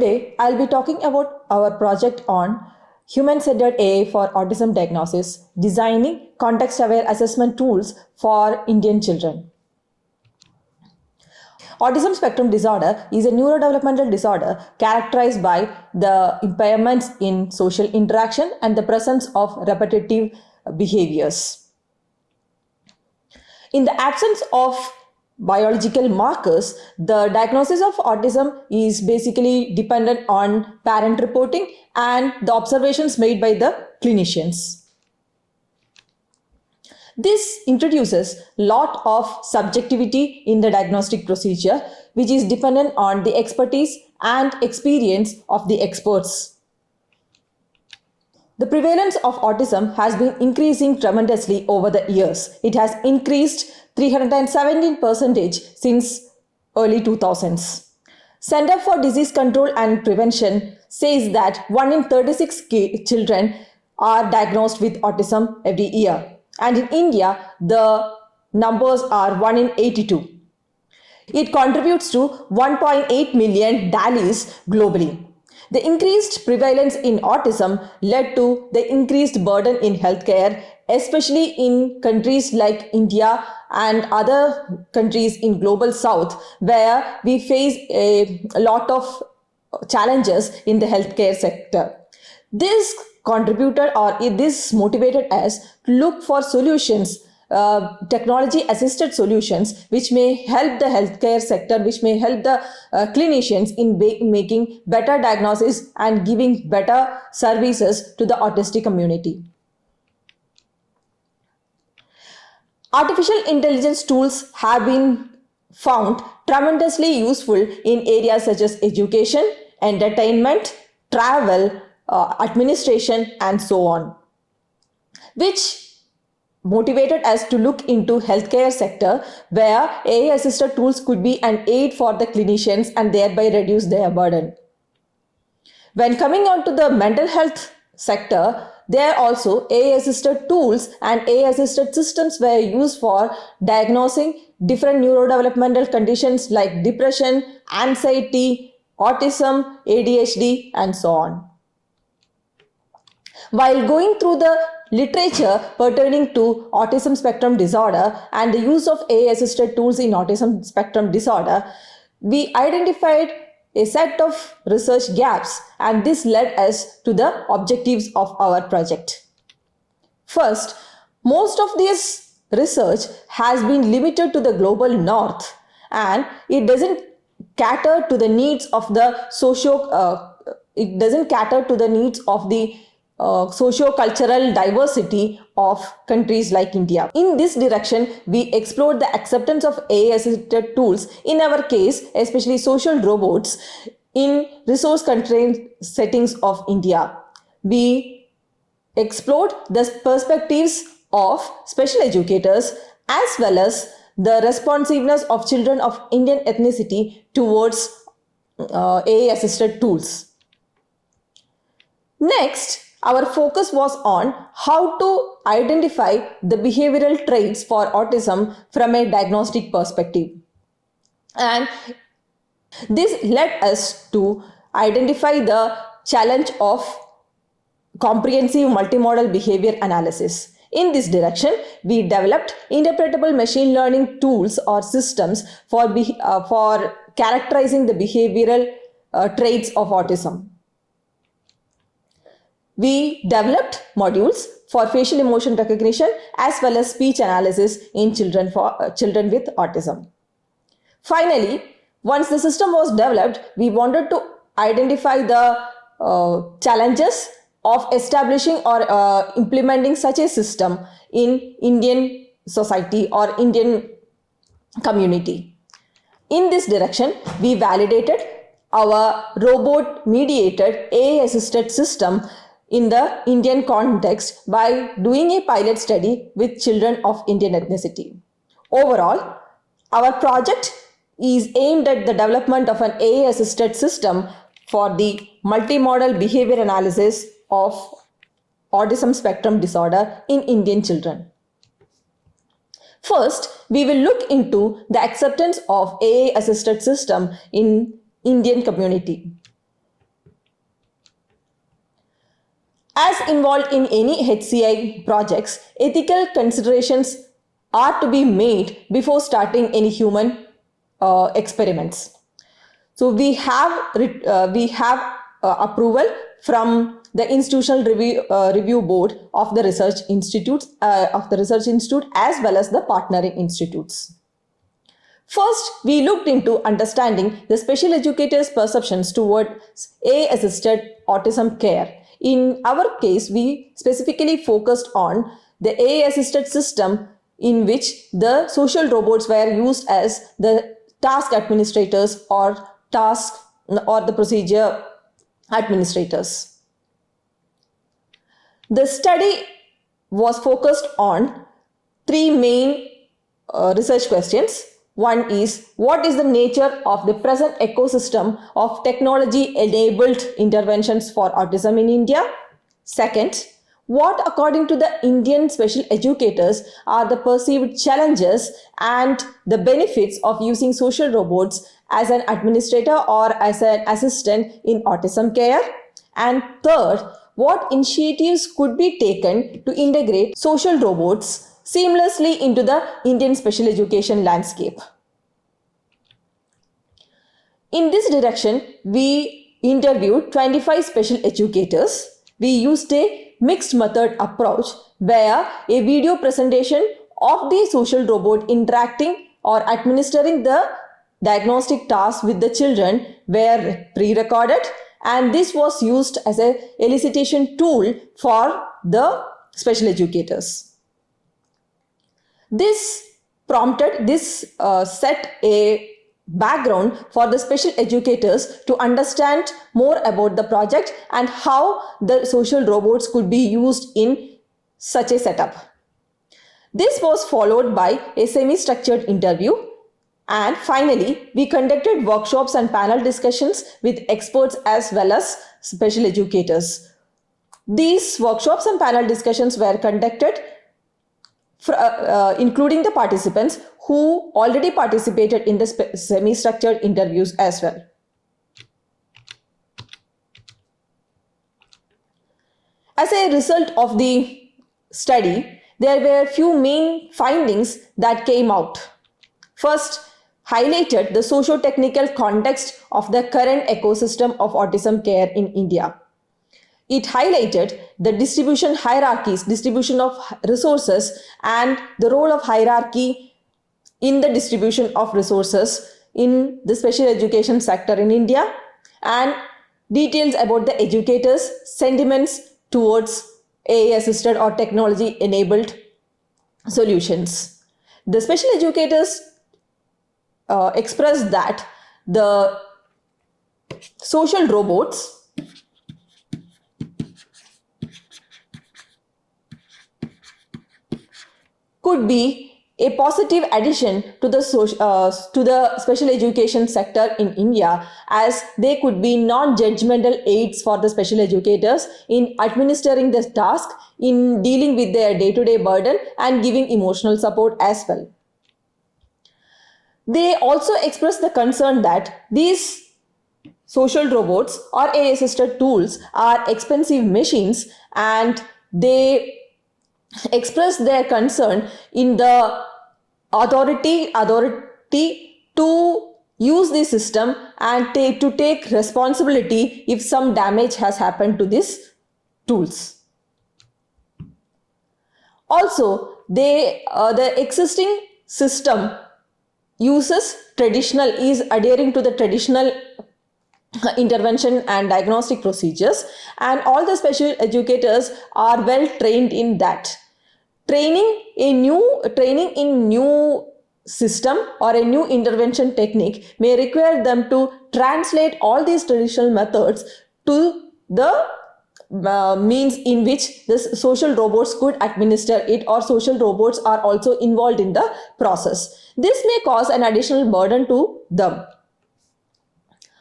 Today, I'll be talking about our project on human-centered AI for autism diagnosis, designing context-aware assessment tools for Indian children. Autism spectrum disorder is a neurodevelopmental disorder characterized by the impairments in social interaction and the presence of repetitive behaviors. In the absence of biological markers, the diagnosis of autism is basically dependent on parent reporting and the observations made by the clinicians. This introduces a lot of subjectivity in the diagnostic procedure, which is dependent on the expertise and experience of the experts. The prevalence of autism has been increasing tremendously over the years. It has increased 317% since early 2000s. Center for Disease Control and Prevention says that 1 in 36 children are diagnosed with autism every year. And in India, the numbers are 1 in 82. It contributes to 1.8 million DALYs globally. The increased prevalence in autism led to the increased burden in healthcare, especially in countries like India and other countries in global south, where we face a lot of challenges in the healthcare sector. This contributed or this motivated us to look for solutions, technology assisted solutions, which may help the healthcare sector, which may help the clinicians in making better diagnosis and giving better services to the autistic community. Artificial intelligence tools have been found tremendously useful in areas such as education, entertainment, travel, administration, and so on, which motivated us to look into healthcare sector, where AI assisted tools could be an aid for the clinicians and thereby reduce their burden. When coming on to the mental health sector, there also AI assisted tools and AI assisted systems were used for diagnosing different neurodevelopmental conditions like depression, anxiety, autism, ADHD, and so on. While going through the literature pertaining to autism spectrum disorder and the use of AI-assisted tools in autism spectrum disorder, we identified a set of research gaps, and this led us to the objectives of our project. First, most of this research has been limited to the global north, and it doesn't cater to the needs of the socio-cultural diversity of countries like India. In this direction, we explored the acceptance of AI-assisted tools, in our case, especially social robots, in resource-constrained settings of India. We explored the perspectives of special educators as well as the responsiveness of children of Indian ethnicity towards AI-assisted tools. Next, our focus was on how to identify the behavioral traits for autism from a diagnostic perspective. And this led us to identify the challenge of comprehensive multimodal behavior analysis. In this direction, we developed interpretable machine learning tools or systems for characterizing the behavioral traits of autism. We developed modules for facial emotion recognition as well as speech analysis in children with autism. Finally, once the system was developed, we wanted to identify the challenges of establishing or implementing such a system in Indian society or Indian community. In this direction, we validated our robot-mediated AI-assisted system in the Indian context by doing a pilot study with children of Indian ethnicity. Overall, our project is aimed at the development of an AI-assisted system for the multimodal behavior analysis of autism spectrum disorder in Indian children. First, we will look into the acceptance of AI-assisted system in Indian community. As involved in any HCI projects, ethical considerations are to be made before starting any human experiments. So we have approval from the institutional review board of the research institutes as well as the partnering institutes. First, we looked into understanding the special educators' perceptions towards AI-assisted autism care. In our case, we specifically focused on the AI-assisted system in which the social robots were used as the task administrators or the procedure administrators. The study was focused on three main research questions. One is, what is the nature of the present ecosystem of technology enabled interventions for autism in India? Second, what according to the Indian special educators are the perceived challenges and the benefits of using social robots as an administrator or as an assistant in autism care? And third, what initiatives could be taken to integrate social robots seamlessly into the Indian special education landscape? In this direction, we interviewed 25 special educators. We used a mixed method approach where a video presentation of the social robot interacting or administering the diagnostic tasks with the children were pre-recorded, and this was used as a elicitation tool for the special educators. This set a background for the special educators to understand more about the project and how the social robots could be used in such a setup. This was followed by a semi-structured interview, and finally we conducted workshops and panel discussions with experts as well as special educators. These workshops and panel discussions were conducted including the participants who already participated in the semi-structured interviews as well. As a result of the study, there were few main findings that came out. First, highlighted the socio-technical context of the current ecosystem of autism care in India. It highlighted the distribution hierarchies, distribution of resources, and the role of hierarchy in the distribution of resources in the special education sector in India, and details about the educators' sentiments towards AI-assisted or technology-enabled solutions. The special educators expressed that the social robots could be a positive addition to the special education sector in India, as they could be non-judgmental aids for the special educators in administering the task, in dealing with their day-to-day burden, and giving emotional support as well. They also expressed the concern that these social robots or AI-assisted tools are expensive machines, and they express their concern in the authority to use the system and to take responsibility if some damage has happened to these tools. Also, the existing system is adhering to the traditional intervention and diagnostic procedures, and all the special educators are well trained in that. Training in new system or a new intervention technique may require them to translate all these traditional methods to the means in which the social robots could administer it, or social robots are also involved in the process. This may cause an additional burden to them.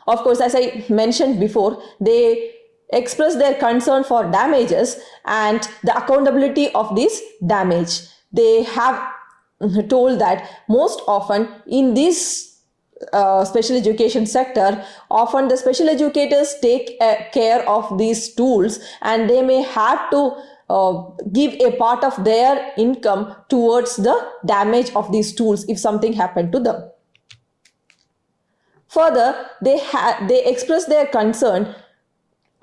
Of course, as I mentioned before, they express their concern for damages and the accountability of this damage. They have told that most often in these special education sector, often the special educators take care of these tools, and they may have to give a part of their income towards the damage of these tools if something happened to them. Further, they express their concern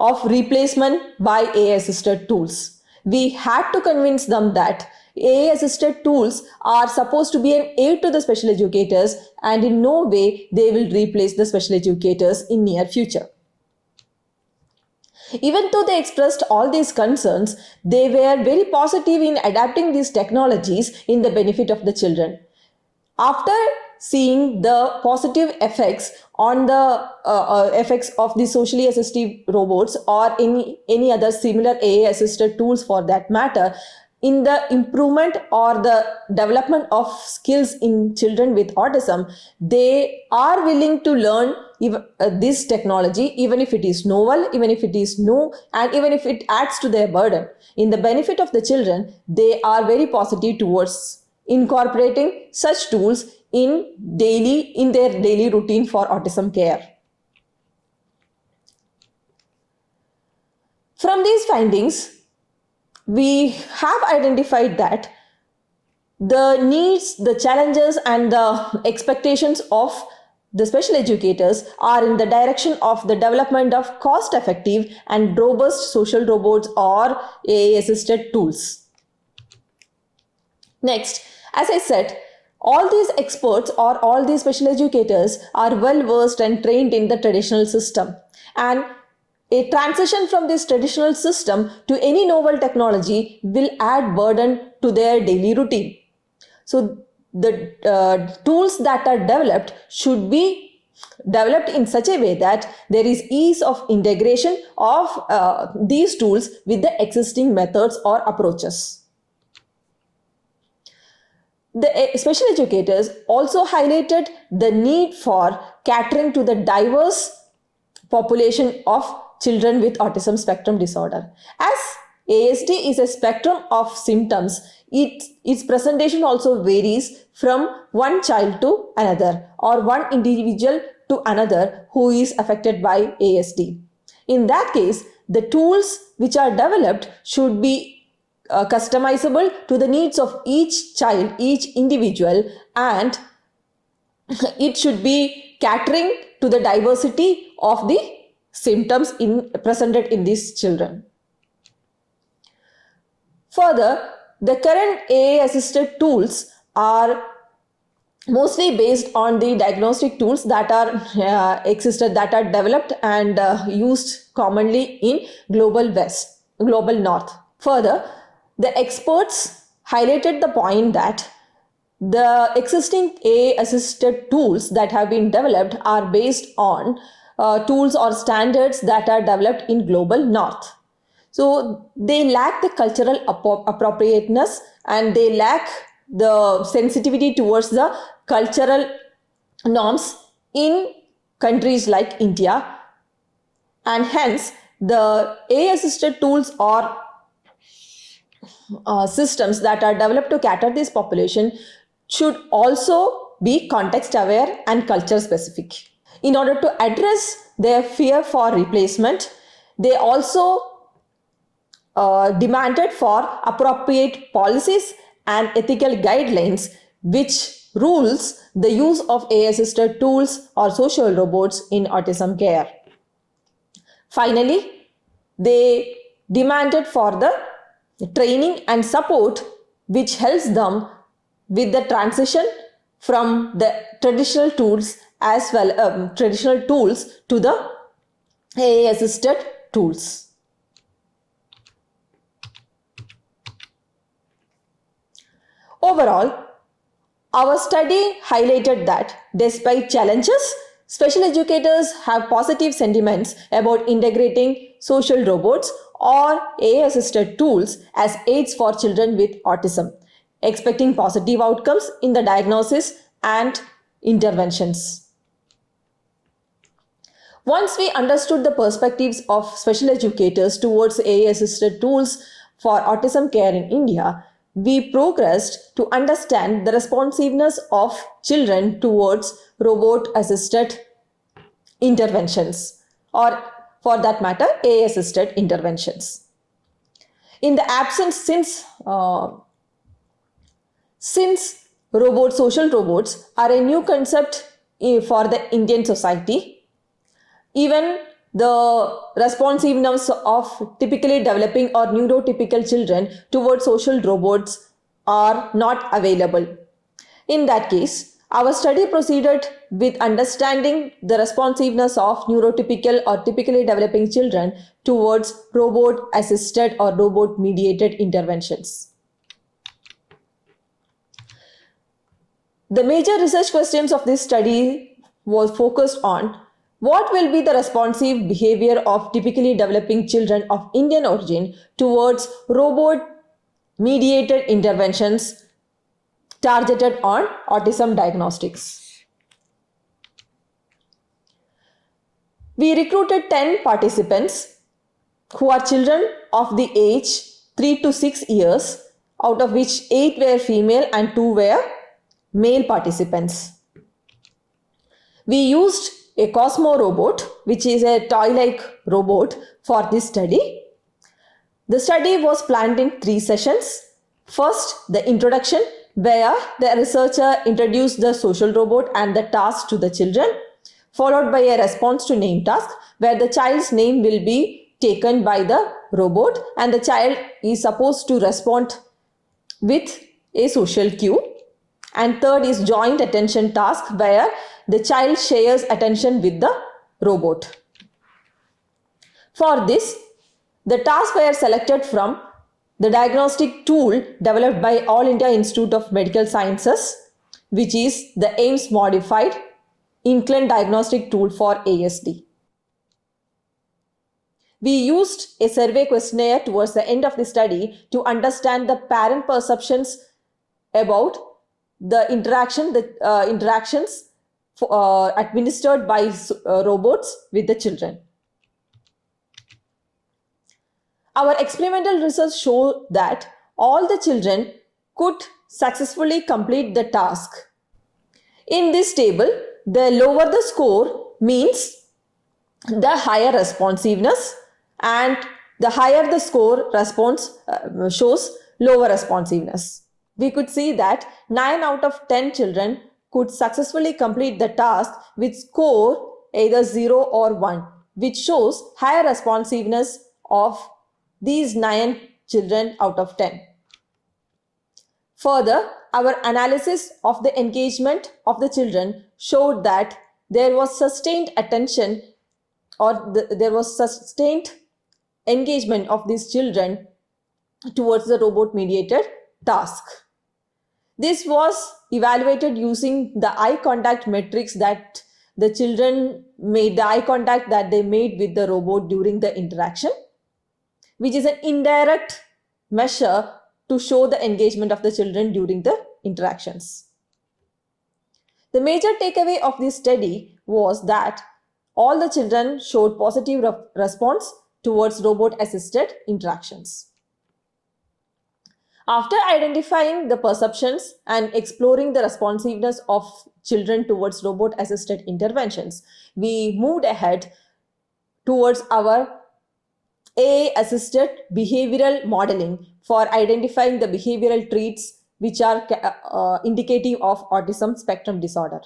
of replacement by AI assisted tools. We had to convince them that AI assisted tools are supposed to be an aid to the special educators, and in no way they will replace the special educators in near future. Even though they expressed all these concerns, they were very positive in adapting these technologies in the benefit of the children. After seeing the positive effects on the effects of the socially assistive robots or any other similar AI assisted tools for that matter, in the improvement or the development of skills in children with autism, they are willing to learn this technology, even if it is novel, even if it is new, and even if it adds to their burden. In the benefit of the children, they are very positive towards incorporating such tools in their daily routine for autism care. From these findings, we have identified that the needs, the challenges, and the expectations of the special educators are in the direction of the development of cost-effective and robust social robots or AI-assisted tools. Next, as I said, all these experts or all these special educators are well versed and trained in the traditional system, and a transition from this traditional system to any novel technology will add burden to their daily routine. So the tools that are developed should be developed in such a way that there is ease of integration of these tools with the existing methods or approaches. The special educators also highlighted the need for catering to the diverse population of children with autism spectrum disorder. As ASD is a spectrum of symptoms, its presentation also varies from one child to another or one individual to another who is affected by ASD. In that case, the tools which are developed should be customizable to the needs of each child, each individual, and it should be catering to the diversity of the symptoms presented in these children. Further, the current AI assisted tools are mostly based on the diagnostic tools that are that are developed and used commonly in global north. Further, the experts highlighted the point that the existing AI assisted tools that have been developed are based on tools or standards that are developed in global north. So they lack the cultural appropriateness, and they lack the sensitivity towards the cultural norms in countries like India, and hence the AI assisted tools or systems that are developed to cater this population should also be context aware and culture specific. In order to address their fear for replacement, they also demanded for appropriate policies and ethical guidelines which rules the use of AI-assisted tools or social robots in autism care. Finally, they demanded for the training and support which helps them with the transition from the traditional tools to the AI assisted tools. Overall, our study highlighted that despite challenges, special educators have positive sentiments about integrating social robots or AI-assisted tools as aids for children with autism, expecting positive outcomes in the diagnosis and interventions. Once we understood the perspectives of special educators towards AI-assisted tools for autism care in India, we progressed to understand the responsiveness of children towards robot assisted interventions, or for that matter, AI assisted interventions. In the absence, since social robots are a new concept for the Indian society, even the responsiveness of typically developing or neurotypical children towards social robots are not available. In that case, our study proceeded with understanding the responsiveness of neurotypical or typically developing children towards robot assisted or robot mediated interventions. The major research questions of this study was focused on what will be the responsive behavior of typically developing children of Indian origin towards robot mediated interventions targeted on autism diagnostics. We recruited 10 participants who are children of the age 3 to 6 years, out of which 8 were female and 2 were male participants. We used a Cosmo robot, which is a toy-like robot, for this study. The study was planned in 3 sessions. First, the introduction, where the researcher introduced the social robot and the task to the children, followed by a response to name task, where the child's name will be taken by the robot and the child is supposed to respond with a social cue. And third is joint attention task, where the child shares attention with the robot. For this, the tasks were selected from the diagnostic tool developed by All India Institute of Medical Sciences, which is the AIMS modified inclined diagnostic tool for ASD. We used a survey questionnaire towards the end of the study to understand the parent perceptions about the interactions administered by robots with the children. Our experimental research showed that all the children could successfully complete the task. In this table, the lower the score means the higher responsiveness, and the higher the score shows lower responsiveness. We could see that 9 out of 10 children could successfully complete the task with score either 0 or 1, which shows higher responsiveness of these 9 children out of 10. Further, our analysis of the engagement of the children showed that there was sustained attention, or there was sustained engagement of these children towards the robot mediated task. This was evaluated using the eye contact metrics that the children made, the eye contact that they made with the robot during the interaction, which is an indirect measure to show the engagement of the children during the interactions. The major takeaway of this study was that all the children showed positive response towards robot-assisted interactions. After identifying the perceptions and exploring the responsiveness of children towards robot-assisted interventions, we moved ahead towards our AI-assisted behavioral modeling for identifying the behavioral traits which are indicative of autism spectrum disorder.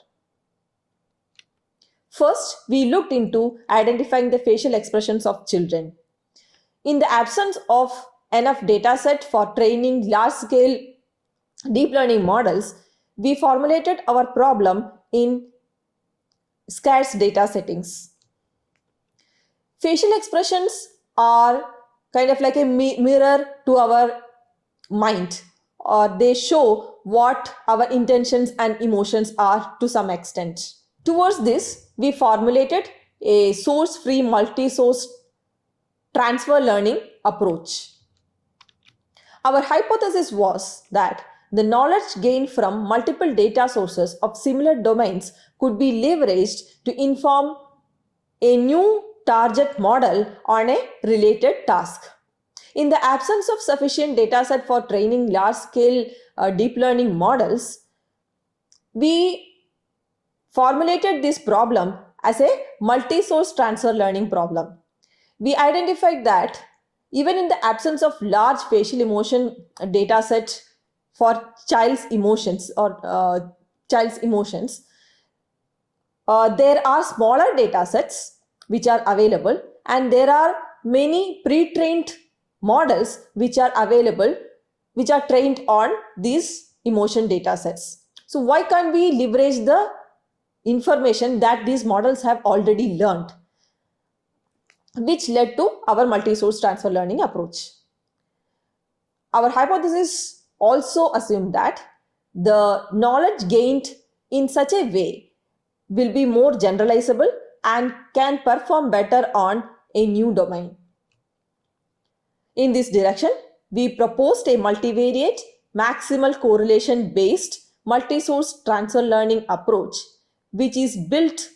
First, we looked into identifying the facial expressions of children. In the absence of enough data set for training large-scale deep learning models, we formulated our problem in scarce data settings. Facial expressions are kind of like a mirror to our mind, or they show what our intentions and emotions are to some extent. Towards this, we formulated a source-free multi-source transfer learning approach. Our hypothesis was that the knowledge gained from multiple data sources of similar domains could be leveraged to inform a new target model on a related task. In the absence of sufficient data set for training large-scale deep learning models, we formulated this problem as a multi-source transfer learning problem. We identified that even in the absence of large facial emotion data set for child's emotions, there are smaller data sets which are available, and there are many pre-trained models which are available, which are trained on these emotion data sets. So why can't we leverage the information that these models have already learned, which led to our multi-source transfer learning approach. Our hypothesis also assumed that the knowledge gained in such a way will be more generalizable and can perform better on a new domain. In this direction, we proposed a multivariate maximal correlation based multi-source transfer learning approach, which is built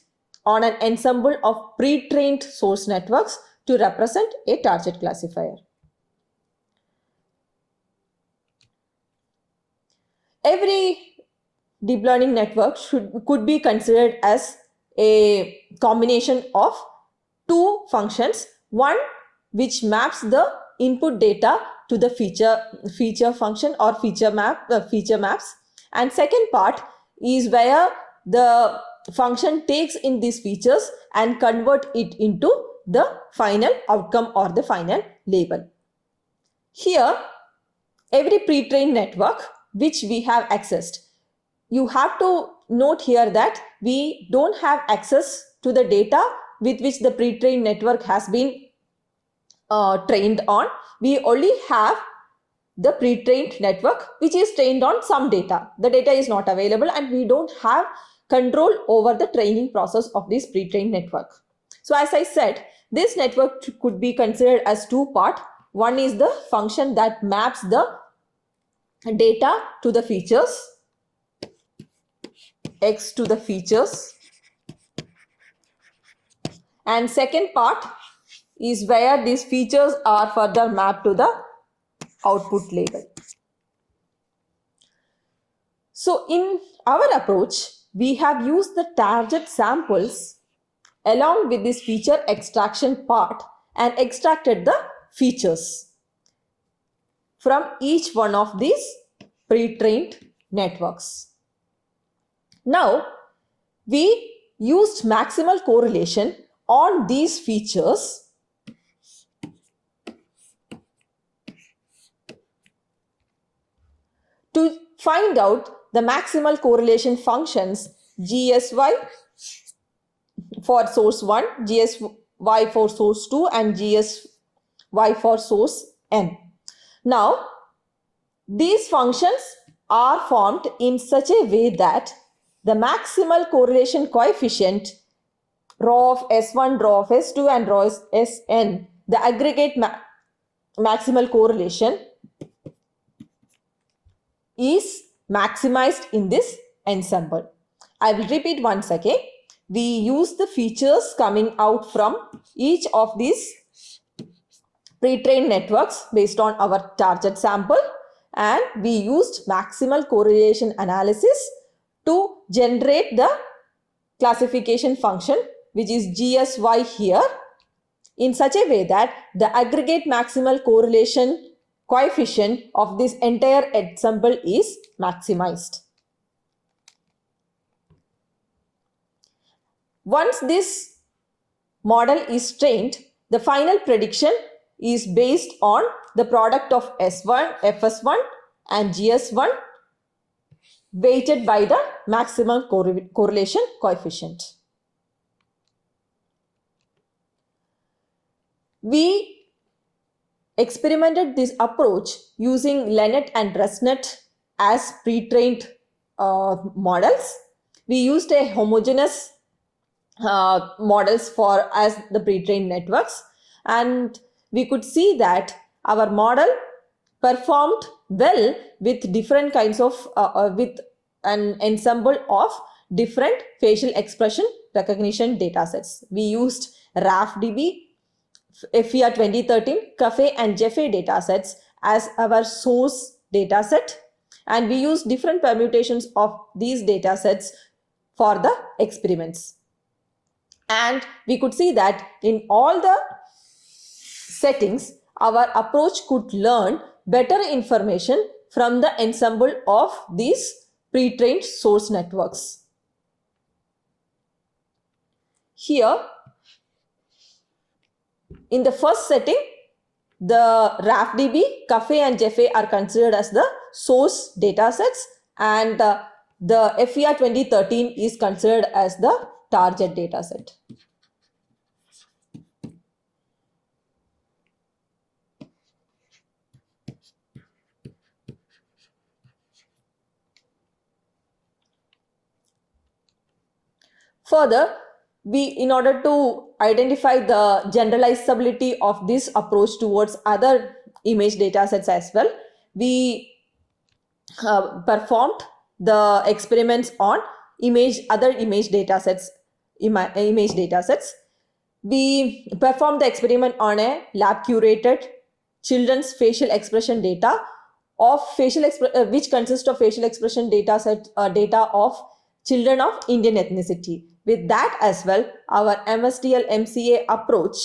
on an ensemble of pre-trained source networks to represent a target classifier. Every deep learning network could be considered as a combination of two functions, one which maps the input data to the feature function or feature maps, and second part is where the function takes in these features and convert it into the final outcome or the final label. Here, every pre-trained network which we have accessed, you have to note here that we don't have access to the data with which the pre-trained network has been trained on. We only have the pre-trained network which is trained on some data. The data is not available and we don't have control over the training process of this pre-trained network. So as I said, this network could be considered as two parts. One is the function that maps the data to the features, X to the features, and second part is where these features are further mapped to the output label. So in our approach, we have used the target samples along with this feature extraction part and extracted the features from each one of these pre-trained networks. Now, we used maximal correlation on these features to find out the maximal correlation functions GSY for source 1, GSY for source 2, and GSY for source n. Now, these functions are formed in such a way that the maximal correlation coefficient rho of S1, rho of S2, and rho of Sn, the aggregate maximal correlation, is maximized in this ensemble. I will repeat once again. We use the features coming out from each of these pre-trained networks based on our target sample, and we used maximal correlation analysis to generate the classification function, which is GSY here, in such a way that the aggregate maximal correlation coefficient of this entire ensemble is maximized. Once this model is trained, the final prediction is based on the product of S1, FS1 and GS1 weighted by the maximum correlation coefficient. We experimented this approach using LeNet and ResNet as pre-trained models. We used a homogeneous models for as the pre-trained networks, and we could see that our model performed well with different kinds of with an ensemble of different facial expression recognition datasets. We used RAFDB, FER 2013, CAFE and JEFE datasets as our source dataset, and we use different permutations of these datasets for the experiments. And we could see that in all the settings, our approach could learn better information from the ensemble of these pre-trained source networks. Here, in the first setting, the RAFDB, CAFE and JEFE are considered as the source datasets, and the FER 2013 is considered as the target dataset. Further, in order to identify the generalizability of this approach towards other image datasets as well, we performed the experiments on other image datasets. We performed the experiment on a lab curated children's facial expression data of which consists of facial expression data of children of Indian ethnicity. With that as well, our MSTL MCA approach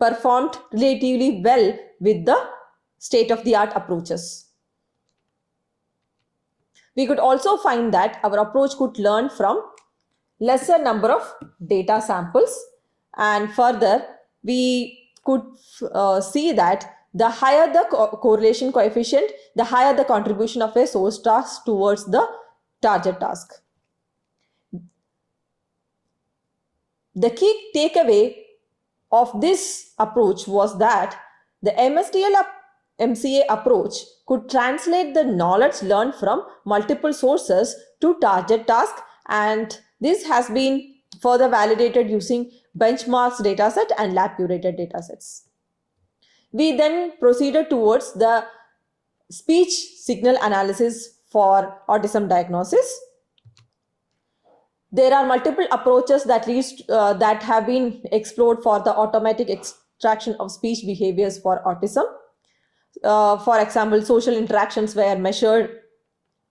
performed relatively well with the state-of-the-art approaches. We could also find that our approach could learn from lesser number of data samples, and further we could see that the higher the correlation coefficient, the higher the contribution of a source task towards the target task. The key takeaway of this approach was that the MSTL MCA approach could translate the knowledge learned from multiple sources to target task, and this has been further validated using benchmarks dataset and lab curated datasets. We then proceeded towards the speech signal analysis for autism diagnosis. There are multiple approaches that have been explored for the automatic extraction of speech behaviors for autism. For example, social interactions were measured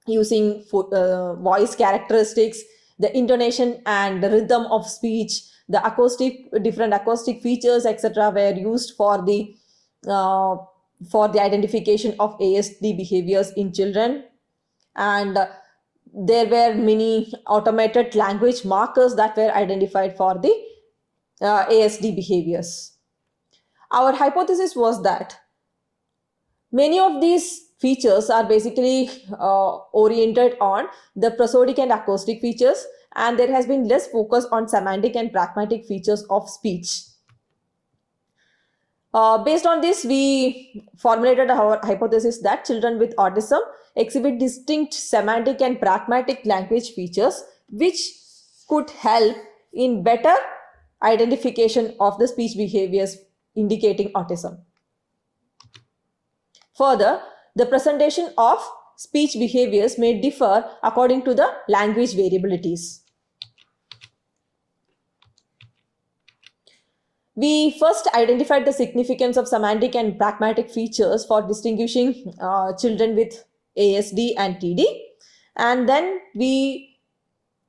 using voice characteristics, the intonation and the rhythm of speech, different acoustic features, etc., were used for the identification of ASD behaviors in children. And there were many automated language markers that were identified for the ASD behaviors. Our hypothesis was that many of these features are basically oriented on the prosodic and acoustic features, and there has been less focus on semantic and pragmatic features of speech. Based on this, we formulated our hypothesis that children with autism exhibit distinct semantic and pragmatic language features, which could help in better identification of the speech behaviors indicating autism. Further, the presentation of speech behaviors may differ according to the language variabilities. We first identified the significance of semantic and pragmatic features for distinguishing children with ASD and TD, and then we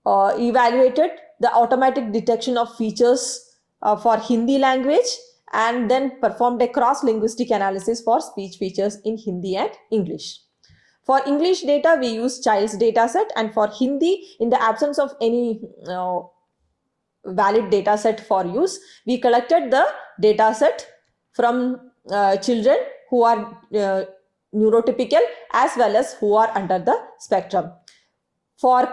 evaluated the automatic detection of features for Hindi language, and then performed a cross-linguistic analysis for speech features in Hindi and English. For English data, we used child's dataset, and for Hindi, in the absence of any valid dataset for use, we collected the dataset from children who are neurotypical as well as who are under the spectrum. For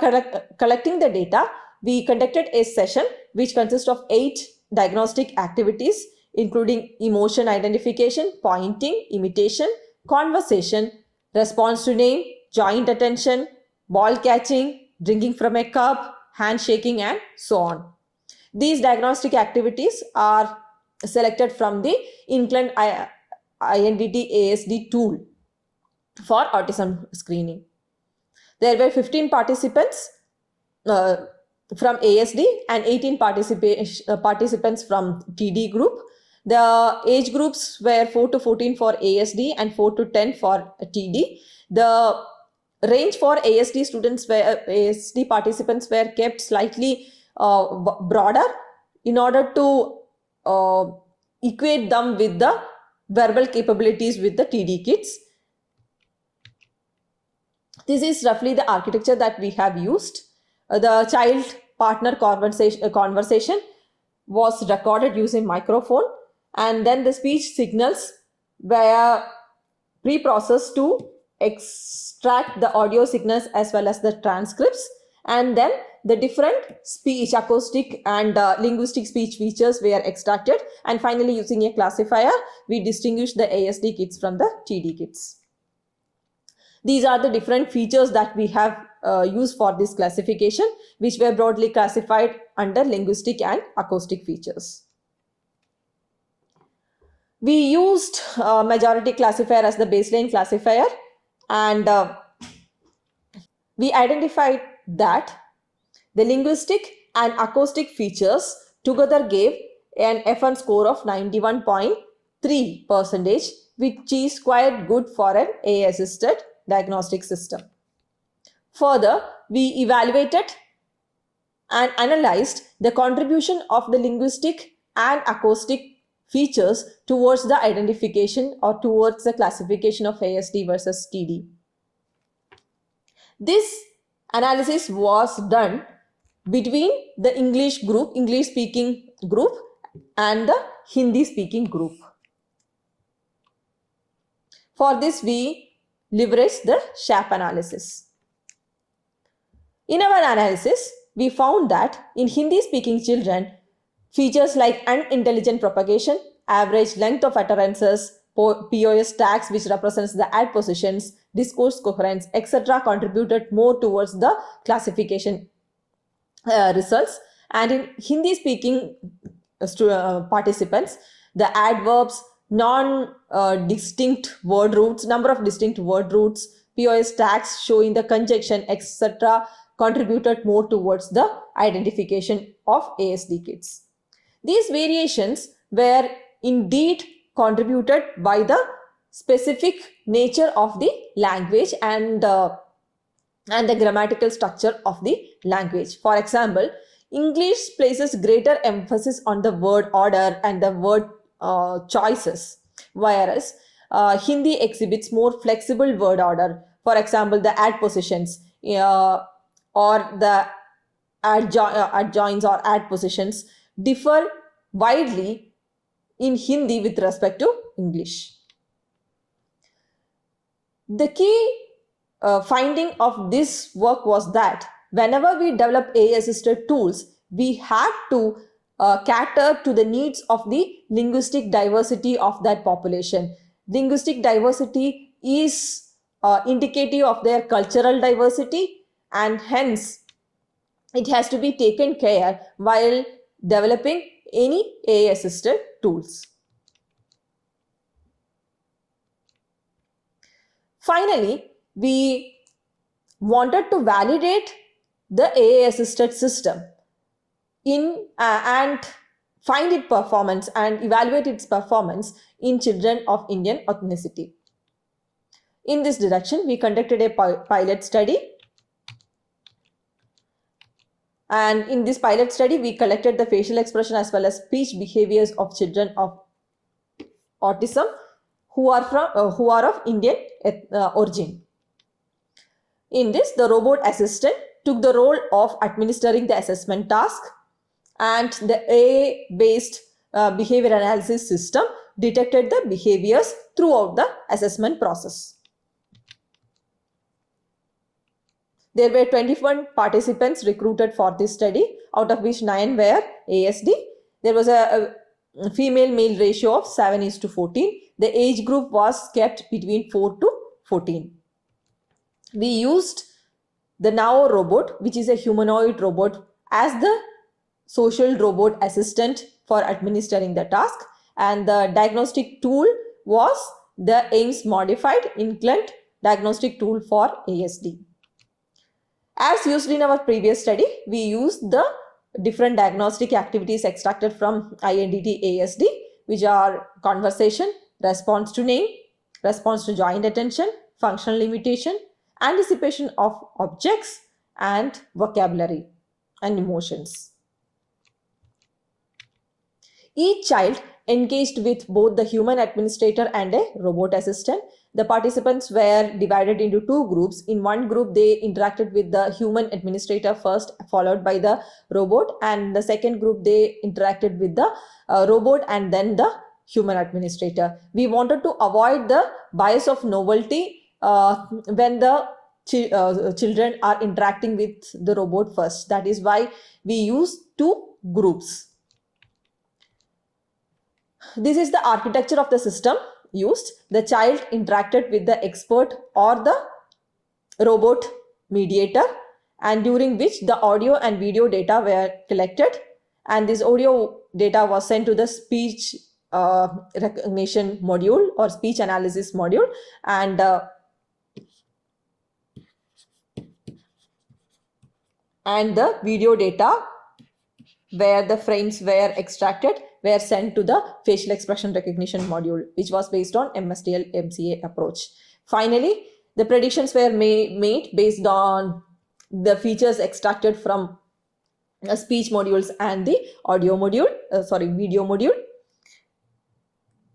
collecting the data, we conducted a session which consists of 8 diagnostic activities, including emotion identification, pointing, imitation, conversation, response to name, joint attention, ball catching, drinking from a cup, handshaking, and so on. These diagnostic activities are selected from the Inclin INDT ASD tool for autism screening. There were 15 participants from ASD and 18 participants from TD group. The age groups were 4 to 14 for ASD and 4 to 10 for TD. The range for ASD students were ASD participants were kept slightly broader in order to equate them with the verbal capabilities with the TD kids. This is roughly the architecture that we have used. The child partner conversation was recorded using microphone, and then the speech signals were pre-processed to extract the audio signals as well as the transcripts, and then the different speech, acoustic and linguistic speech features were extracted, and finally using a classifier we distinguish the ASD kids from the TD kids. These are the different features that we have used for this classification, which were broadly classified under linguistic and acoustic features. We used majority classifier as the baseline classifier, and we identified that the linguistic and acoustic features together gave an F1 score of 91.3%, which is quite good for an AI-assisted diagnostic system. Further, we evaluated and analyzed the contribution of the linguistic and acoustic features towards the identification or towards the classification of ASD versus TD. This analysis was done between the English speaking group and the Hindi speaking group. For this, we leverage the SHAP analysis. In our analysis, we found that in Hindi-speaking children, features like unintelligent propagation, average length of utterances, POS tags which represents the add positions, discourse coherence, etc. contributed more towards the classification results. And in Hindi-speaking participants, the adverbs, non-distinct word roots, number of distinct word roots, POS tags showing the conjunction, etc. contributed more towards the identification of ASD kids. These variations were indeed contributed by the specific nature of the language and the grammatical structure of the language. For example, English places greater emphasis on the word order and the word choices, whereas Hindi exhibits more flexible word order. For example, the add positions or the adjoins or add positions differ widely in Hindi with respect to English. The key finding of this work was that whenever we develop AI-assisted tools, we had to cater to the needs of the linguistic diversity of that population. Linguistic diversity is indicative of their cultural diversity, and hence it has to be taken care while developing any AI-assisted tools. Finally, we wanted to validate the AI-assisted system and find its performance and evaluate its performance in children of Indian ethnicity. In this direction, we conducted a pilot study. And in this pilot study, we collected the facial expression as well as speech behaviors of children of autism who are of Indian origin. In this, the robot assistant took the role of administering the assessment task, and the AI-based behavior analysis system detected the behaviors throughout the assessment process. There were 21 participants recruited for this study, out of which 9 were ASD. There was a female-male ratio of 7:14. The age group was kept between 4 to 14. We used the Nao robot, which is a humanoid robot, as the social robot assistant for administering the task, and the diagnostic tool was the Ames modified Inkland diagnostic tool for ASD. As used in our previous study, we used the different diagnostic activities extracted from INDT ASD. which are conversation, response to name, response to joint attention, functional limitation, anticipation of objects, and vocabulary and emotions. Each child engaged with both the human administrator and a robot assistant. The participants were divided into two groups. In one group, they interacted with the human administrator first, followed by the robot, and the second group, they interacted with the robot and then the human administrator. We wanted to avoid the bias of novelty when the children are interacting with the robot first. That is why we use two groups. This is the architecture of the system used. The child interacted with the expert or the robot mediator, and during which the audio and video data were collected, and this audio data was sent to the speech recognition module or speech analysis module, and the video data where the frames were extracted were sent to the facial expression recognition module, which was based on MSDL MCA approach. Finally, the predictions were made based on the features extracted from speech modules and the audio module, video module.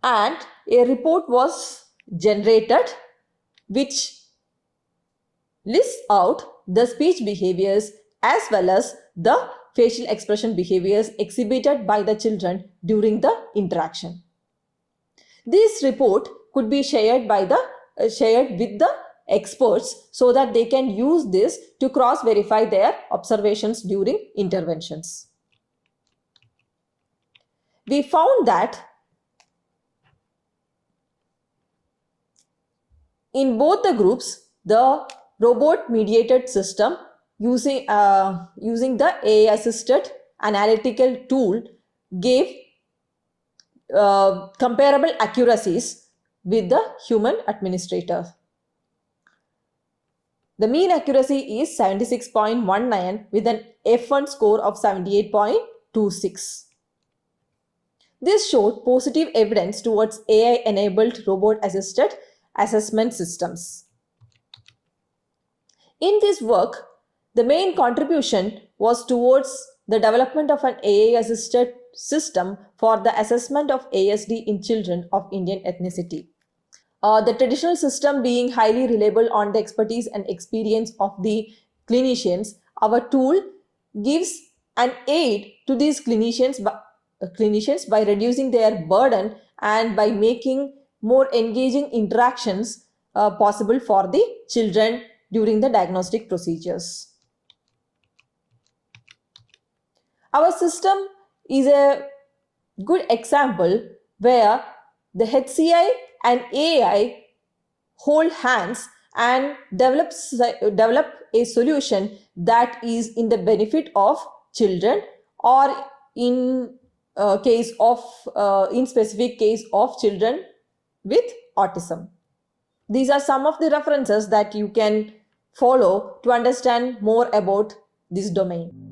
And a report was generated which lists out the speech behaviors as well as the facial expression behaviors exhibited by the children during the interaction. This report could be shared with the experts so that they can use this to cross-verify their observations during interventions. We found that in both the groups, the robot-mediated system using the AI-assisted analytical tool gave comparable accuracies with the human administrator. The mean accuracy is 76.19 with an F1 score of 78.26. This showed positive evidence towards AI-enabled robot-assisted assessment systems. In this work, the main contribution was towards the development of an AI-assisted system for the assessment of ASD in children of Indian ethnicity. The traditional system being highly reliable on the expertise and experience of the clinicians, our tool gives an aid to these clinicians by reducing their burden and by making more engaging interactions possible for the children during the diagnostic procedures. Our system is a good example where the HCI and AI hold hands and develop a solution that is in the benefit of children, or in specific case of children with autism. These are some of the references that you can follow to understand more about this domain.